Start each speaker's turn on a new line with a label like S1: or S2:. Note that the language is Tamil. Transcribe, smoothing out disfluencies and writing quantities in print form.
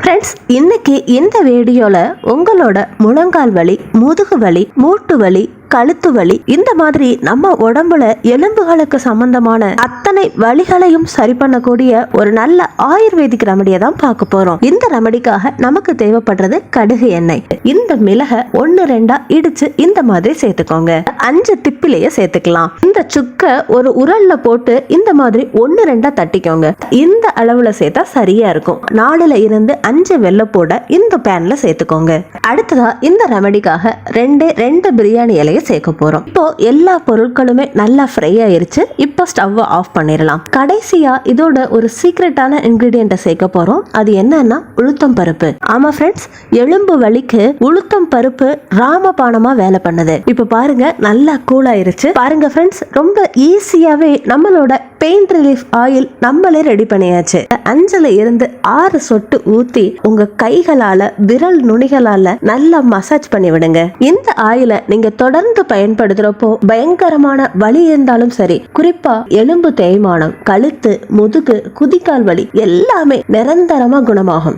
S1: ஃப்ரெண்ட்ஸ், இன்னைக்கு இந்த வீடியோல உங்களோட முழங்கால் வலி, முதுகு வலி, மூட்டு வலி, கழுத்து வலி, இந்த மாதிரி நம்ம உடம்புல எலும்புகளுக்கு சம்பந்தமான அத்தனை வலிகளையும் சரி பண்ணக்கூடிய ஒரு நல்ல ஆயுர்வேதிக் ரெமடியை தான் பார்க்க போறோம். இந்த ரெமடிக்காக நமக்கு தேவைப்படுறது கடுகு எண்ணெய். இந்த மிளகை 1-2 இடிச்சு இந்த மாதிரி சேர்த்துக்கோங்க. 5 திப்பிலையே சேர்த்துக்கலாம். இந்த சுக்க ஒரு உரல்ல போட்டு இந்த மாதிரி 1-2 தட்டிக்கோங்க. இந்த அளவுல சேர்த்தா சரியா இருக்கும். 4ல இருந்து 5 வெள்ளைப்பூட இந்த பேன்ல சேர்த்துக்கோங்க. அடுத்ததா இந்த ரெமடிக்காக 2 பிரியாணி இலையை சேர்க்க போறோம். இப்போ எல்லா பொருட்களுமே நல்லா ஃப்ரை ஆயிருச்சு. இப்போ ஸ்டவ் ஆஃப் பண்ணிடலாம். கடைசியா இதோட ஒரு சீக்ரெட்டான இன்கிரிடியன்ட் சேர்க்க போறோம். அது என்னன்னா உளுத்தம் பருப்பு. ஆமா ஃப்ரெண்ட்ஸ், எலும்பு வலிக்கு உளுத்தம் பருப்பு ராமபானமா வேலை பண்ணுது. இப்போ பாருங்க, நல்லா கூல் ஆயிருச்சு. பாருங்க ஃப்ரெண்ட்ஸ், ரொம்ப ஈஸியாவே நம்மளோட பெயின் ரிலீஃப் ஆயில் நம்மளே ரெடி பண்ணியாச்சு. 5ல இருந்து 6 சொட்டு ஊத்தி உங்க கைகளால, விரல் நுனிகளால நல்லா மசாஜ் பண்ணி விடுங்க. இந்த ஆயிலை நீங்க தொடர்ந்து பயன்படுத்துறப்போ பயங்கரமான வலி இருந்தாலும் சரி, குறிப்பா எலும்பு தேய்மானம், கழுத்து, முதுகு, குதிக்கால் வலி எல்லாமே நிரந்தரமா குணமாகும்.